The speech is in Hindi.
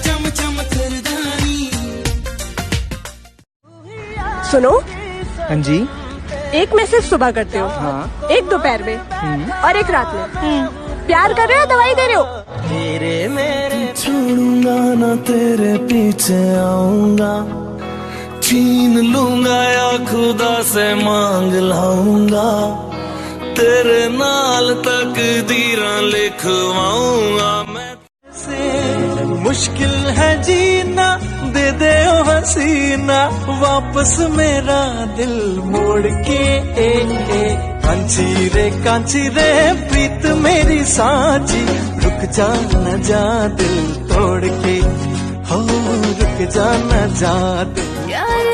चम चम करदानी। सुनो। हाँ जी। एक मैसेज सुबह करते हो, हाँ। एक दोपहर में और एक रात में। प्यार कर रहे हो, दवाई दे रहे हो? तेरे मेरे छोड़ूंगा ना, तेरे पीछे आऊंगा, छीन लूंगा या खुदा से मांग लाऊंगा, तेरे नाल तकदीरां लिखवाऊंगा मैं। से मुश्किल है जीना, दे दे ओ हसीना, वापस मेरा दिल मोड़ के। कांची रे प्रीत मेरी सांची, रुक जा न जा दिल तोड़ के, हो रुक जा न जा दिल। यार